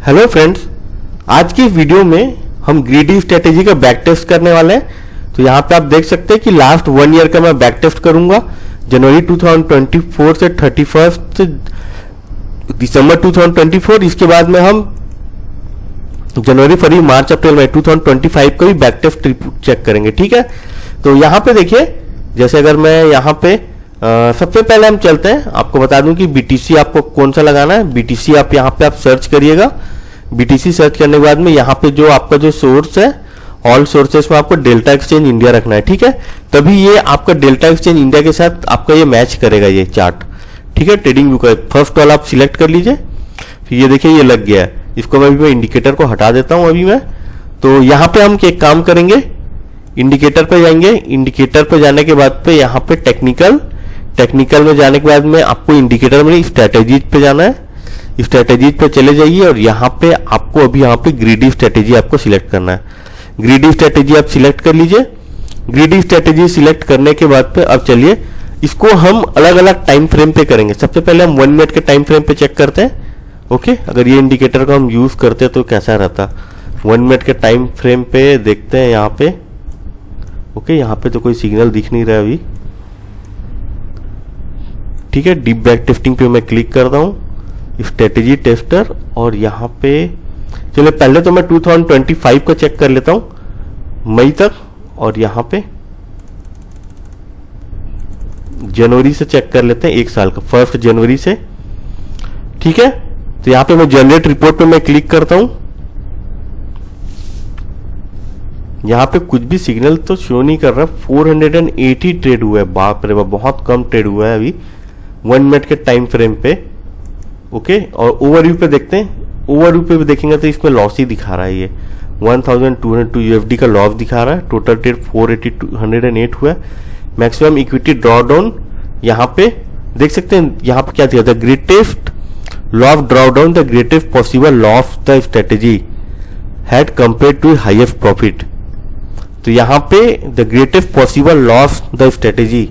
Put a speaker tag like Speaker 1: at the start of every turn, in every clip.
Speaker 1: Hello friends, आज की इस वीडियो में हम ग्रीडी स्ट्रेटेजी का बैक टेस्ट करने वाले हैं। तो यहाँ पे आप देख सकते हैं कि लास्ट 1 ईयर का मैं बैक टेस्ट करूंगा, जनवरी 2024 से 31 दिसंबर 2024। इसके बाद में हम जनवरी, फरवरी, मार्च, अप्रैल, मई 2025 का भी बैक टेस्ट चेक करेंगे। ठीक है, तो यहाँ पे देखिए, जैसे अगर मैं यहाँ पे सबसे पहले हम चलते हैं, आपको बता दूं कि बीटीसी आपको कौन सा लगाना है। बीटीसी आप यहाँ पे आप सर्च करिएगा। बीटीसी सर्च करने के बाद में यहाँ पे जो आपका जो सोर्स है, ऑल सोर्सेस में आपको डेल्टा एक्सचेंज इंडिया रखना है। ठीक है, तभी ये आपका डेल्टा एक्सचेंज इंडिया के साथ आपका ये मैच करेगा ये चार्ट। ठीक है, ट्रेडिंग व्यू का फर्स्ट वाला आप सिलेक्ट कर लीजिए। फिर ये देखिए, ये लग गया है। इसको मैं अभी इंडिकेटर को हटा देता हूं अभी मैं। तो यहाँ पे हम एक काम करेंगे, इंडिकेटर पे जाएंगे। इंडिकेटर पे जाने के बाद पे यहाँ पे टेक्निकल में जाने के बाद में आपको इंडिकेटर में स्ट्रेटेजीज पे जाना है। स्ट्रेटेजीज पे चले जाइए और यहाँ पे आपको अभी यहाँ पे ग्रीडी स्ट्रेटेजी आपको सिलेक्ट करना है। ग्रीडी स्ट्रेटेजी आप सिलेक्ट कर लीजिए। ग्रीडी स्ट्रेटेजी सिलेक्ट करने के बाद पे अब चलिए इसको हम अलग अलग टाइम फ्रेम पे करेंगे। सबसे पहले हम 1 मिनट के टाइम फ्रेम पे चेक करते हैं। ओके, अगर ये इंडिकेटर को हम यूज करते तो कैसा रहता। 1 मिनट के टाइम फ्रेम पे देखते हैं यहाँ पे। ओके, यहाँ पे तो कोई सिग्नल दिख नहीं रहा अभी। ठीक है, डीप बैक टेस्टिंग पे मैं क्लिक करता हूँ, स्ट्रेटेजी टेस्टर, और यहाँ पे चलिए पहले तो मैं 2025 को चेक कर लेता हूँ मई तक, और यहाँ पे जनवरी से चेक कर लेते हैं, 1 साल का 1 जनवरी से। ठीक है, तो यहाँ पे मैं जनरेट रिपोर्ट पे मैं क्लिक करता हूँ। यहाँ पे कुछ भी सिग्नल तो शो नहीं कर रहा। 480 ट्रेड हुआ है, बाप रे बाप, बहुत कम ट्रेड हुआ है अभी 1 मिनट के टाइम फ्रेम पे। ओके, और ओवरव्यू पे देखते हैं। ओवरव्यू पे भी देखेंगे तो इसमें लॉस ही दिखा रहा है। ये 1202 USD का लॉस दिखा रहा है। टोटल ट्रेड 408 हुआ है। मैक्सिमम इक्विटी ड्रॉडाउन यहाँ पे देख सकते हैं। यहाँ पे क्या दिया था, greatest loss drawdown, the greatest possible loss the strategy had compared to highest profit. तो यहाँ पे the greatest possible loss the strategy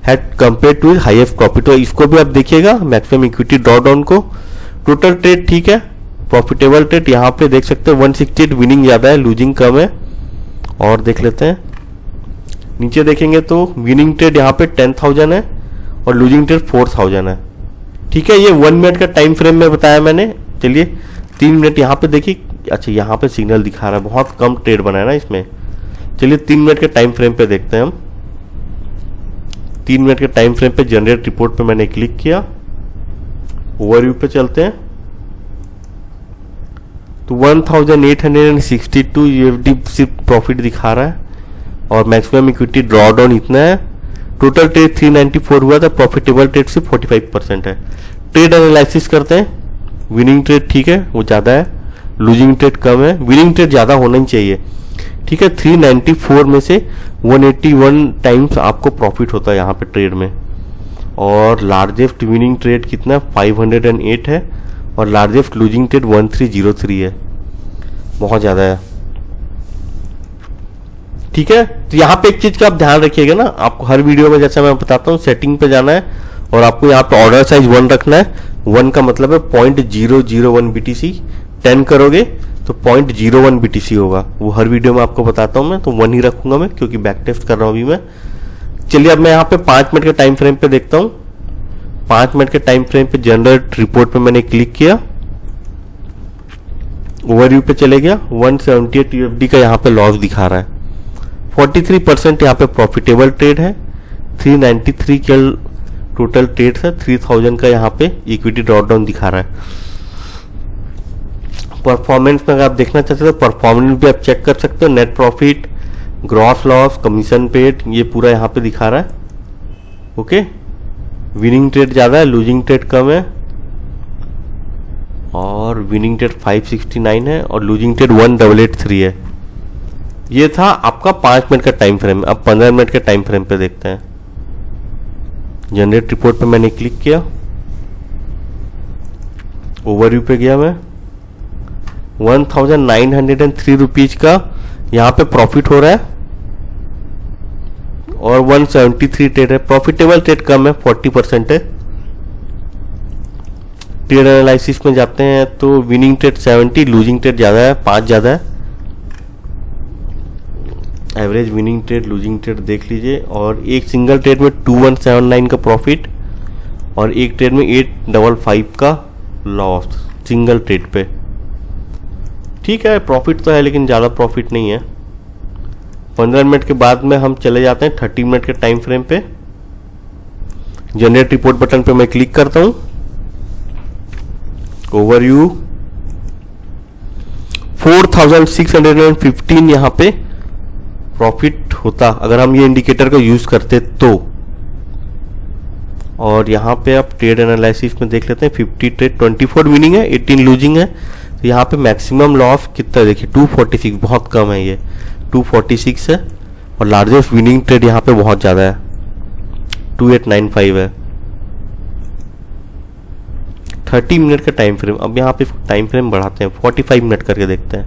Speaker 1: had compared to highest profit. तो इसको भी आप देखिएगा, मैक्सिमम इक्विटी ड्रॉडाउन को। टोटल ट्रेड ठीक है, प्रॉफिटेबल ट्रेड यहाँ पे देख सकते हैं 168, विनिंग ज्यादा है, लूजिंग कम है। और देख लेते हैं नीचे देखेंगे तो विनिंग ट्रेड यहाँ पे 10,000 है और लूजिंग ट्रेड 4,000 है। ठीक है, ये 1 मिनट का टाइम फ्रेम में बताया मैंने। चलिए 3 मिनट यहाँ पे देखिए। अच्छा, यहाँ पे सिग्नल दिखा रहा है, बहुत कम ट्रेड बना है ना इसमें। चलिए 3 मिनट के टाइम फ्रेम पे देखते हैं हम। 3 मिनट के टाइम फ्रेम पे जनरेट रिपोर्ट पे मैंने क्लिक किया। ओवरव्यू पे चलते हैं तो 1862 USD सिर्फ प्रॉफिट दिखा रहा है और मैक्सिमम इक्विटी ड्रॉडाउन इतना है। टोटल ट्रेड 394 हुआ था, प्रॉफिटेबल ट्रेड से 45% है। ट्रेड एनालिसिस करते हैं। विनिंग ट्रेड ठीक है, वो ज्यादा है, लूजिंग ट्रेड कम है। विनिंग ट्रेड ज्यादा होना ही चाहिए। ठीक है, 394 में से 181 टाइम्स आपको प्रॉफिट होता है यहाँ पे ट्रेड में। और लार्जेस्ट विनिंग ट्रेड कितना है, 508 है, और लार्जेस्ट लूजिंग ट्रेड 1303 है, बहुत ज्यादा है। ठीक है, तो यहाँ पे एक चीज का आप ध्यान रखिएगा ना, आपको हर वीडियो में जैसा मैं बताता हूँ, सेटिंग पे जाना है और आपको यहाँ पे ऑर्डर साइज 1 रखना है। 1 का मतलब है 0.001 BTC। 10 करोगे तो 0.01 BTC होगा। वो हर वीडियो में आपको बताता हूं मैं, तो 1 ही रखूंगा मैं, क्योंकि बैक टेस्ट कर रहा हूं अभी मैं। चलिए अब मैं यहाँ पे 5 मिनट के टाइम फ्रेम पे देखता हूं। 5 मिनट के टाइम फ्रेम पे जनरेट रिपोर्ट पे मैंने क्लिक किया। ओवरव्यू पे चले गया। 178 USD का यहाँ पे लॉस दिखा रहा है। 43% यहाँ पे प्रॉफिटेबल ट्रेड है। 393 के टोटल ट्रेड है। 3000 का यहाँ पे इक्विटी ड्रॉडाउन दिखा रहा है। परफॉर्मेंस में अगर आप देखना चाहते हो तो परफॉर्मेंस भी आप चेक कर सकते हो। Net profit, gross loss, commission paid, ये पूरा यहाँ पे दिखा रहा है। ओके, विनिंग ट्रेड ज्यादा है, लूजिंग ट्रेड कम है, और विनिंग ट्रेड 569 है और लूजिंग ट्रेड 1883 है। ये था आपका 5 मिनट का टाइम फ्रेम। अब 15 मिनट के टाइम फ्रेम पे देखते हैं। जनरेट रिपोर्ट पे मैंने क्लिक किया। ओवरव्यू पे गया मैं। 1903 रुपीज का यहाँ पे प्रॉफिट हो रहा है और 173 ट्रेड है। प्रॉफिटेबल ट्रेड कम है, 40% है। ट्रेड एनालिसिस में जाते हैं तो विनिंग ट्रेड 70, लूजिंग ट्रेड ज़्यादा है, 5 ज़्यादा है। Average winning trade losing trade देख लीजिए। और एक सिंगल ट्रेड में 2179 का प्रॉफिट और एक ट्रेड में 855 का लॉस सिंगल ट्रेड पे। ठीक है, प्रॉफिट तो है लेकिन ज़्यादा प्रॉफिट नहीं है। 15 मिनट के बाद में हम चले जाते हैं 30 मिनट के टाइम फ्रेम पे। जनरेट रिपोर्ट बटन पे मैं क्लिक करता हूं। ओवरव्यू 4615 यहां पे प्रॉफिट होता अगर हम ये इंडिकेटर को यूज करते तो। और यहां पे आप ट्रेड एनालिसिस में देख लेते हैं 50 ट्रेड 24 विनिंग है, 18 लूजिंग है। तो यहाँ पे मैक्सिमम लॉस कितना देखिए 246, बहुत कम है, ये 246 है। और लार्जेस्ट विनिंग ट्रेड यहाँ पे बहुत ज़्यादा है, 2895 है। 30 मिनट का टाइम फ्रेम, अब यहाँ पे टाइम फ्रेम बढ़ाते हैं, 45 मिनट करके देखते हैं।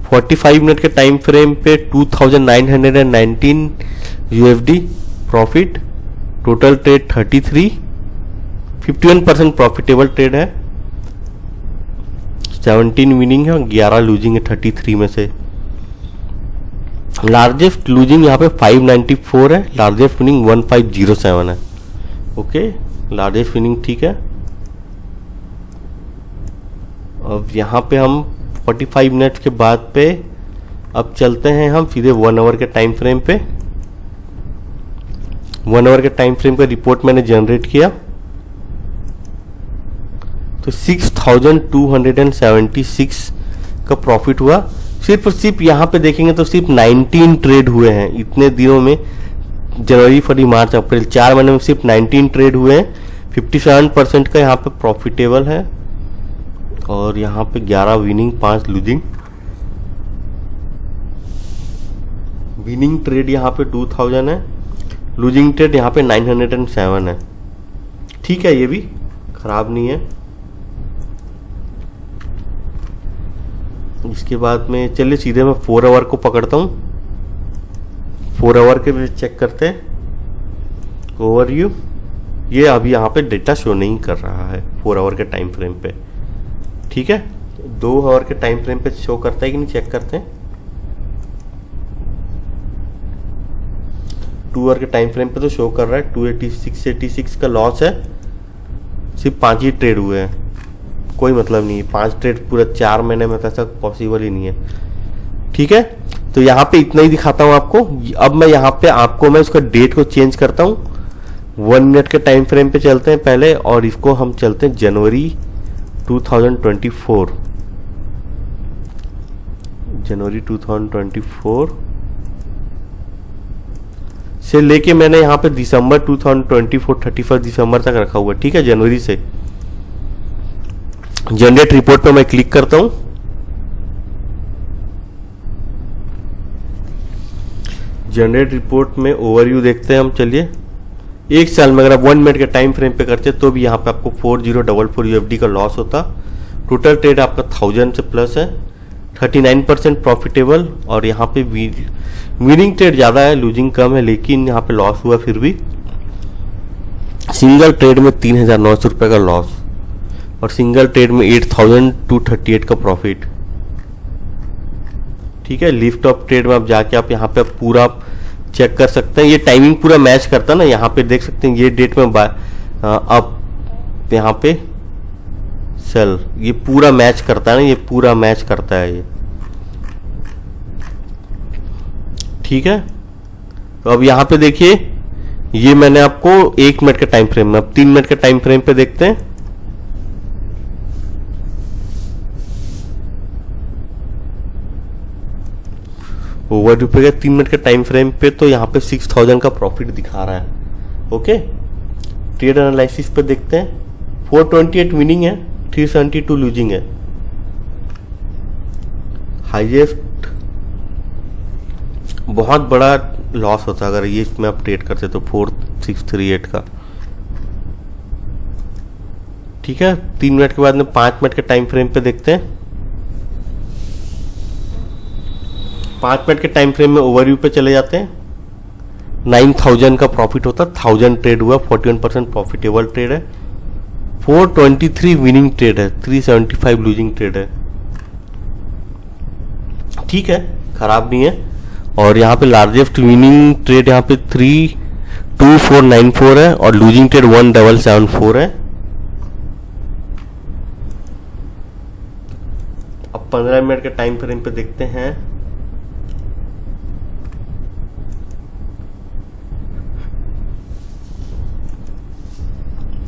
Speaker 1: 45 मिनट के टाइम फ्रेम पे 2919 USD profit, total trade 33, 51% profitable trade है, 17 विनिंग है और 11 लूजिंग है 33 में से। लार्जेस्ट लूजिंग यहाँ पे 594 है, लार्जेस्ट विनिंग 1507 है। ओके, लार्जेस्ट विनिंग ठीक है। अब यहाँ पे हम 45 मिनट के बाद पे अब चलते हैं हम सीधे 1 आवर के टाइम फ्रेम पे। 1 आवर के टाइम फ्रेम का रिपोर्ट मैंने जनरेट किया तो 6276 का प्रॉफिट हुआ। सिर्फ यहाँ पे देखेंगे तो सिर्फ 19 ट्रेड हुए हैं इतने दिनों में, जनवरी फरवरी मार्च अप्रैल 4 महीने में सिर्फ 19 ट्रेड हुए हैं। 57% का यहाँ पे प्रॉफिटेबल है और यहाँ पे 11 विनिंग 5 लूजिंग। विनिंग ट्रेड यहाँ पे 2000 है, लूजिंग ट्रेड यहाँ पे 907 है। ठीक है, ये भी खराब नहीं है। इसके बाद में चलिए सीधे मैं 4 आवर को पकड़ता हूँ। 4 आवर के भी चेक करते हैं। ओवरव्यू, ये अभी यहाँ पे डेटा शो नहीं कर रहा है 4 आवर के टाइम फ्रेम पे। ठीक है, 2 आवर के टाइम फ्रेम पे शो करता है कि नहीं चेक करते हैं। 2 आवर के टाइम फ्रेम पे तो शो कर रहा है 286 का लॉस है, सिर्फ 5 ही ट्रेड हुए हैं, कोई मतलब नहीं है। 5 ट्रेड पूरा 4 महीने में ऐसा पॉसिबल ही नहीं है। ठीक है, तो यहाँ पे इतना ही दिखाता हूँ आपको। अब मैं यहाँ पे आपको मैं इसका डेट को चेंज करता हूँ। 1 मिनट के टाइम फ्रेम पे चलते हैं पहले और इसको हम चलते हैं जनवरी 2024। जनवरी 2024 से लेके मैंने यहाँ पे दिसंबर 2024 31 दिसंबर तक रखा हुआ है। ठीक है, जनवरी से। जनरेट रिपोर्ट पे मैं क्लिक करता हूं। जनरेट रिपोर्ट में ओवरव्यू देखते हैं हम। चलिए, एक साल में अगर आप 1 मिनट के टाइम फ्रेम पे करते तो भी यहाँ पे आपको 4044 USD का लॉस होता। टोटल ट्रेड आपका 1000 से प्लस है, 39% प्रॉफिटेबल। और यहाँ पे विनिंग ट्रेड ज़्यादा है, लूजिंग कम है, लेकिन यहाँ पे लॉस हुआ फिर भी। सिंगल ट्रेड में 3900 रुपये का लॉस और सिंगल ट्रेड में 8238 का प्रॉफिट। ठीक है, लिफ्ट ऑफ ट्रेड में आप जाके आप यहाँ पे पूरा चेक कर सकते हैं। ये टाइमिंग पूरा मैच करता है ना, यहाँ पे देख सकते हैं ये डेट में अब यहाँ पे सेल, ये पूरा मैच करता है ना, ये पूरा मैच करता है ये। ठीक है, तो अब यहाँ पे देखिए, ये मैंने आपको 1 मिनट के टाइम फ्रेम में, अब 3 मिनट के टाइम फ्रेम पे देखते हैं। ओवरव्यू पे गए 3 मिनट के टाइम फ्रेम पे तो यहाँ पे 6000 का प्रॉफिट दिखा रहा है। ओके, ट्रेड एनालिसिस पे देखते हैं। 428 विनिंग है, 372 लूजिंग है। हाईएस्ट बहुत बड़ा लॉस होता अगर ये इसमें आप ट्रेड करते तो 4638 का। ठीक है, 3 मिनट के बाद में 5 मिनट के टाइम फ्रेम पे देखते हैं। 5 मिनट के टाइम फ्रेम में ओवरव्यू पे चले जाते हैं। 9000 का प्रॉफिट होता, 1000 ट्रेड हुआ, 41% प्रॉफिटेबल ट्रेड है। 423 विनिंग ट्रेड है, 375 लूजिंग ट्रेड है। ठीक है, खराब नहीं है। और यहाँ पे लार्जेस्ट विनिंग ट्रेड यहाँ पे 32494 है और लूजिंग ट्रेड 1774 है। अब 15 मिनट के टाइम फ्रेम पे देखते हैं।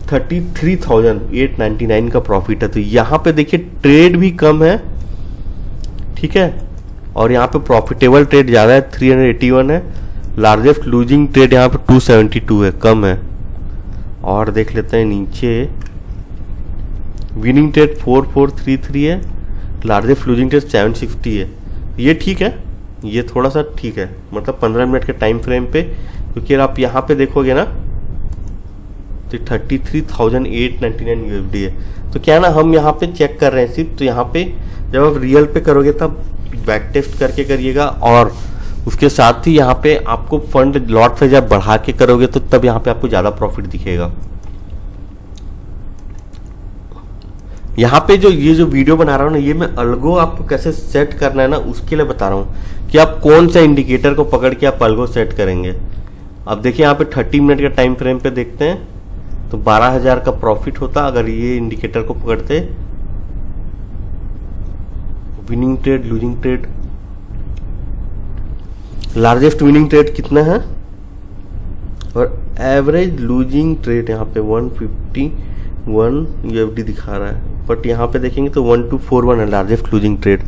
Speaker 1: $33,899 का प्रॉफिट है। तो यहाँ पे देखिए ट्रेड भी कम है, ठीक है, और यहाँ पे प्रॉफिटेबल ट्रेड ज़्यादा है, 381 है। लार्जेस्ट लूजिंग ट्रेड यहाँ पे 272 है, कम है। और देख लेते हैं नीचे, विनिंग ट्रेड 4433 है, लार्जेस्ट लूजिंग ट्रेड 760 है। ये ठीक है, ये थोड़ा सा ठीक है, मतलब 15 मिनट के टाइम फ्रेम पे, क्योंकि अगर आप यहाँ पे देखोगे ना तो 33,899 USD है। तो क्या ना, हम यहाँ पे चेक कर रहे हैं सिर्फ, तो यहाँ पे जब आप रियल पे करोगे तब बैक टेस्ट करके करिएगा, और उसके साथ ही यहाँ पे आपको फंड लॉट से जब बढ़ा के करोगे तो तब यहाँ पे आपको ज़्यादा प्रॉफिट दिखेगा। यहाँ पे ये जो वीडियो बना रहा हूँ ना, ये मैं अल्गो आपको कैसे सेट करना है ना उसके लिए बता रहा हूँ कि आप कौन सा इंडिकेटर को पकड़ के आप अल्गो सेट करेंगे। अब देखिए यहाँ पे 30 मिनट के टाइम फ्रेम पे देखते हैं तो 12,000 का प्रॉफिट होता अगर ये इंडिकेटर को पकड़ते। Winning trade, losing trade, largest winning trade कितना है और एवरेज लूजिंग ट्रेड यहाँ पे 151 USD दिखा रहा है, बट यहाँ पे देखेंगे तो 1241 है लार्जेस्ट लूजिंग ट्रेड।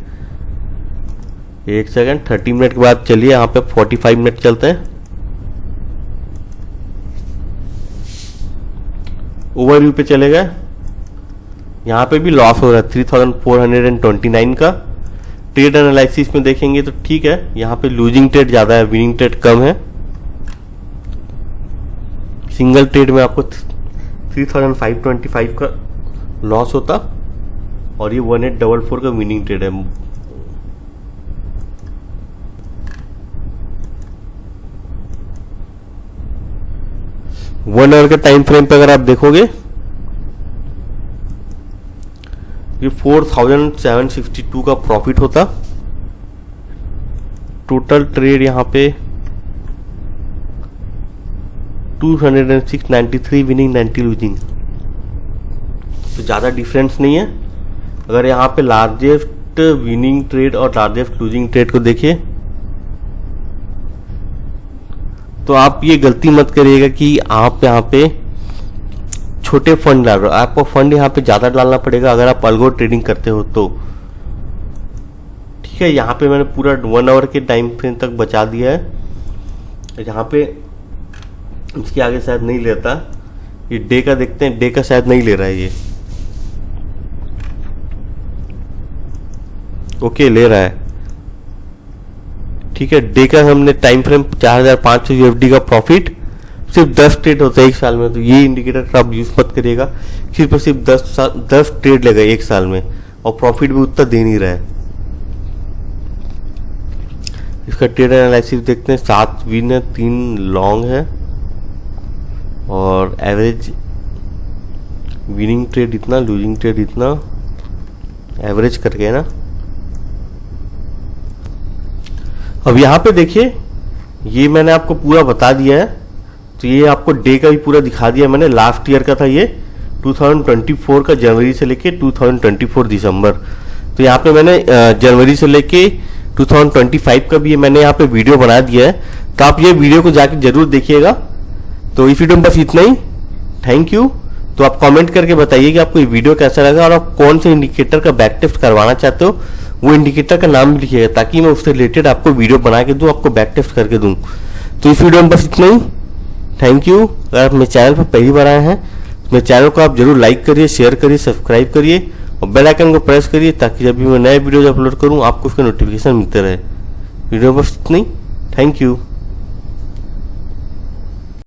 Speaker 1: एक सेकंड, 30 मिनट के बाद चलिए यहाँ पे 45 मिनट चलते हैं। ओवरव्यू पे चले गए, यहाँ पे भी लॉस हो रहा है 3429 का। ट्रेड एनालिसिस में देखेंगे तो ठीक है, यहाँ पे लूजिंग ट्रेड ज्यादा है, विनिंग ट्रेड कम है। सिंगल ट्रेड में आपको 3525 का लॉस होता और ये 1844 का विनिंग ट्रेड है। वन आवर के टाइम फ्रेम पे अगर आप देखोगे ये 4762 का प्रॉफिट होता। टोटल ट्रेड यहाँ पे 206, विनिंग 90 लूजिंग, तो ज़्यादा डिफरेंस नहीं है। अगर यहाँ पे लार्जेस्ट विनिंग ट्रेड और लार्जेस्ट लूजिंग ट्रेड को देखिए तो आप ये गलती मत करिएगा कि आप यहाँ पे छोटे फंड डाल रहे हो। आपको फंड यहाँ पे ज़्यादा डालना पड़ेगा अगर आप अल्गो ट्रेडिंग करते हो तो। ठीक है, यहाँ पे मैंने पूरा 1 आवर के टाइम फ्रेम तक बचा दिया है। यहाँ पे इसके आगे शायद नहीं लेता, ये डे का देखते हैं, डे का शायद नहीं ले रहा है ये। ओके, ले रहा है, ठीक है। डे का हमने टाइम फ्रेम 4500 USD का प्रॉफिट, सिर्फ 10 ट्रेड होता है एक साल में, तो ये इंडिकेटर का आप यूज मत करिएगा। सिर्फ 10 ट्रेड लेगा एक साल में और प्रॉफिट भी उतना दे नहीं रहा है। इसका ट्रेड एनालिसिस देखते हैं, 7 विन है, 3 लॉन्ग है और एवरेज विनिंग ट्रेड इतना, लूजिंग ट्रेड इतना, एवरेज करके है ना। अब यहाँ पे देखिए, ये मैंने आपको पूरा बता दिया है, तो ये आपको डे का भी पूरा दिखा दिया मैंने। लास्ट ईयर का था ये, 2024 का जनवरी से लेके 2024 दिसंबर। तो यहाँ पे मैंने जनवरी से लेके 2025 का भी मैंने यहाँ पे वीडियो बना दिया है, तो आप ये वीडियो को जाके जरूर देखिएगा। तो इस वीडियो में बस इतना ही, थैंक यू। तो आप कमेंट करके बताइए कि आपको ये वीडियो कैसा लगा और आप कौन से इंडिकेटर का बैक टेस्ट करवाना चाहते हो, वो इंडिकेटर का नाम भी लिखिएगा ताकि मैं उससे रिलेटेड आपको वीडियो बना के दूं, आपको बैक टेस्ट करके दूं। तो इस वीडियो में बस इतना ही, थैंक यू। अगर आप मेरे चैनल पर पहली बार आए हैं तो मेरे चैनल को आप जरूर लाइक करिए, शेयर करिए, सब्सक्राइब करिए और बेल आइकन को प्रेस करिए ताकि जब भी मैं नए वीडियो अपलोड करूँ आपको उसका नोटिफिकेशन मिलते रहे। वीडियो में बस इतना ही, थैंक यू।